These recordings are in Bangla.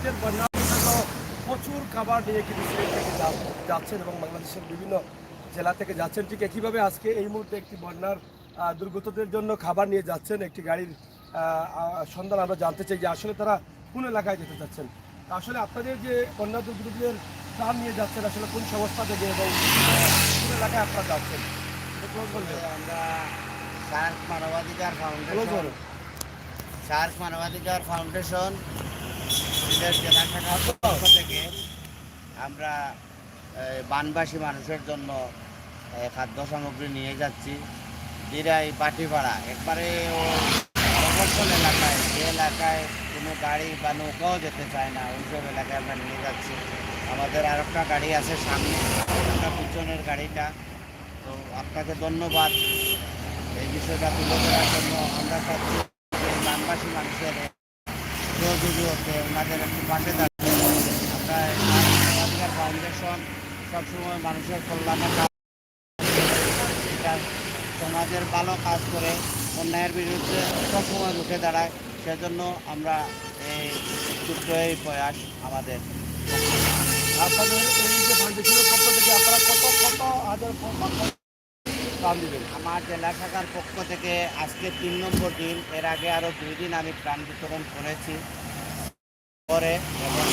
সিলেটের বন্যা প্রচুর খাবার নিয়ে কিন্তু সিলেট থেকে যাচ্ছেন এবং বাংলাদেশের বিভিন্ন জেলা থেকে যাচ্ছেন। ঠিক একইভাবে আজকে এই মুহূর্তে একটি বন্যার দুর্গতদের জন্য খাবার নিয়ে যাচ্ছেন একটি গাড়ির সন্ধান আমরা জানতে চাই যে আসলে তারা কোন এলাকায় যেতে চাচ্ছেন। আসলে আপনাদের যে বন্যা দুর্গতদের ত্রাণ নিয়ে যাচ্ছেন আসলে কোন সংস্থা থেকে এবং কোন এলাকায় আপনারা যাচ্ছেন আমরা সার্ক মানবাধিকার ফাউন্ডেশন সিলেট জেলা শাখার পক্ষ থেকে আমরা বানবাসী মানুষের জন্য খাদ্য সামগ্রী নিয়ে যাচ্ছি। দিরাই পাটিপাড়া একবারে মফস্বল এলাকায়, যে এলাকায় কোনো গাড়ি বা নৌকাও যেতে চায় না, ওইসব এলাকায় আমরা নিয়ে যাচ্ছি। আমাদের আর একটা গাড়ি আছে সামনে, একটা পিছনের গাড়িটা। তো আপনাকে ধন্যবাদ এই বিষয়টা তুলে ধরার জন্য। আমরা চাচ্ছি যে গ্রামবাসী মানুষের সহযোগী হতে, ওনাদের একটু পাশে থাকতে। আমরা মানবাধিকার ফাউন্ডেশন সবসময় মানুষের কল্যাণে সমাজের ভালো কাজ করে, অন্যায়ের বিরুদ্ধে সবসময় রুখে দাঁড়ায়। সেজন্য আমরা এই ছোট্ট এই প্রয়াস আমাদের। আপনাদের এই যে ফাউন্ডেশনের পক্ষ থেকে আপনারা কত হাজার ত্রাণ দিবেন? আমার জেলা শাখার পক্ষ থেকে আজকে 3 নম্বর দিন। এর আগে আরও 2 দিন আমি ত্রাণ বিতরণ করেছি পরে, এবং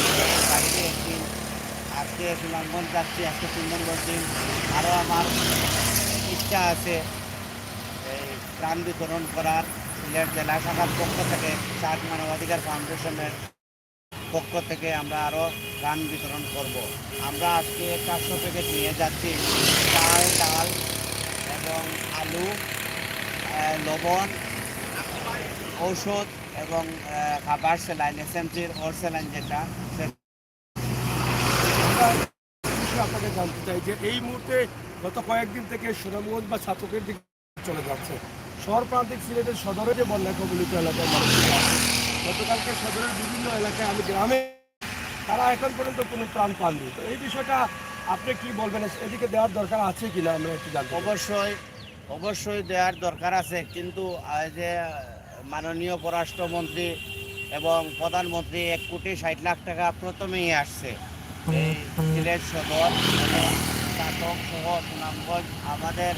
বাড়িতে একদিন, আজকে সুনামগঞ্জ যাচ্ছি, আজকে 3 নম্বর দিন। আরও আমার ইচ্ছা আছে এই ত্রাণ বিতরণ করার। সিলেট জেলা শাখার পক্ষ থেকে, সার্ক মানবাধিকার ফাউন্ডেশনের পক্ষ থেকে আমরা আরও ত্রাণ বিতরণ করব। আমরা আজকে 400 প্যাকেট নিয়ে যাচ্ছি, চাল, ডাল এবং আলু, লবণ, ঔষধ এবং খাবার, স্যালাইন, এসএমসির ওর স্যালাইন যেটা। আপনাকে জানতে চাই যে এই মুহূর্তে গত কয়েকদিন থেকে সুনামগঞ্জ বা ছাতকের দিকে চলে যাচ্ছে শহর প্রান্তিক সিলেটের সদরে যে বন্যা কবলিত এলাকায় মানুষ গতকালকে সদরের বিভিন্ন এলাকায় আমি গ্রামে তারা এখন পর্যন্ত কোনো ত্রাণ পাননি। তো এই বিষয়টা আপনি কি বলবেন, এদিকে দেওয়ার দরকার আছে কিনা আমরা একটু জানতে। অবশ্যই দেওয়ার দরকার আছে, কিন্তু যে মাননীয় পররাষ্ট্রমন্ত্রী এবং প্রধানমন্ত্রী 1,60,00,000 টাকা প্রথমেই আসছে এই সিলেট সদর এবং ছাতক সহ সুনামগঞ্জ। আমাদের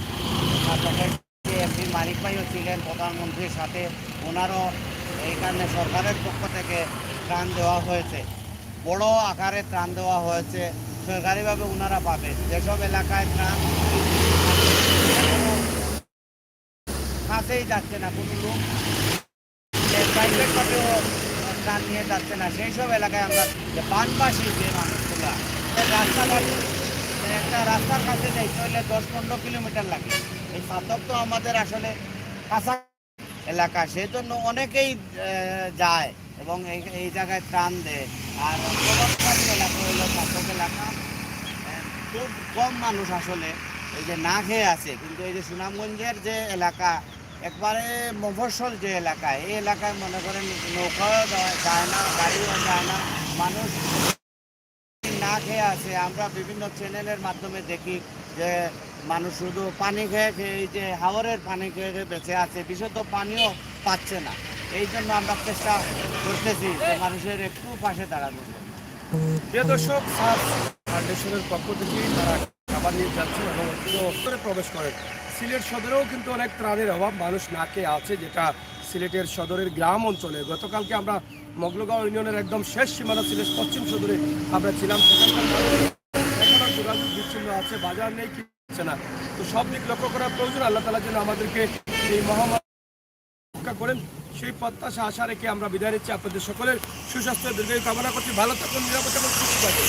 ছাতকের এমপি মানিক ভাইও ছিলেন প্রধানমন্ত্রীর সাথে, ওনারও এইখানে সরকারের পক্ষ থেকে ত্রাণ দেওয়া হয়েছে, বড় আকারে ত্রাণ দেওয়া হয়েছে। সরকারিভাবে ওনারা পাবে। যেসব এলাকায় ত্রাণ কাছেই যাচ্ছে না, কোনো লোক প্রাইভেটভাবেও ত্রাণ নিয়ে যাচ্ছে না, সেই সব এলাকায় আমরা বানবাসী যে মানুষগুলা রাস্তাঘাট, একটা রাস্তার কাছে যাইতে হলে 10-15 কিলোমিটার লাগে। এই ছাতক তো আমাদের আসলে কাছা এলাকা, সেই জন্য অনেকেই যায় এবং এই জায়গায় ত্রাণ দেয়। আর প্রভাবশালী এলাকা হলো ছাতক এলাকা। খুব কম মানুষ আসলে এই যে না খেয়ে আছে, কিন্তু এই যে সুনামগঞ্জের যে এলাকা একবারে মফস্বল যে এলাকা, এই এলাকায় মনে করেন নৌকাও যায় না, গাড়িও যায় না, মানুষ না খেয়ে আছে। আমরা বিভিন্ন চ্যানেলের মাধ্যমে দেখি যে মানুষ শুধু পানি খেয়ে এই যে হাওরের পানি খেয়ে বেঁচে আছে, বিশুদ্ধ পানিও পাচ্ছে না। এই জন্য আমরা চেষ্টা করতেছি যে মানুষের একটু পাশে দাঁড়ানো। প্রিয় দর্শক, সার্ক ফাউন্ডেশনের পক্ষ থেকে তারা খাবার নিয়ে যাচ্ছে এবং উত্তরে প্রবেশ করেন। সিলেট সদরেও কিন্তু অনেক ত্রাণের অভাব, মানুষ না খেয়ে আছে, যেটা সিলেটের সদরের গ্রাম অঞ্চলে। গতকালকে আমরা মগলগাঁও ইউনিয়নের একদম শেষ সীমানা সিলেট পশ্চিম সদরে আমরা ছিলাম। সেখানকার যোগাযোগ বিচ্ছিন্ন আছে, বাজার নেই, কিনছে না। তো সব দিক লক্ষ্য করা প্রয়োজন। আল্লাহ তাআলা যেন আমাদেরকে এই মহামারী রক্ষা করেন, সেই প্রত্যাশা আশা রেখে আমরা বিদায় নিচ্ছি। আপনাদের সকলের সুস্বাস্থ্য দীর্ঘায়ু কামনা করছি। ভালো থাকুন, নিরাপদ থাকুন, সুস্থ থাকুন।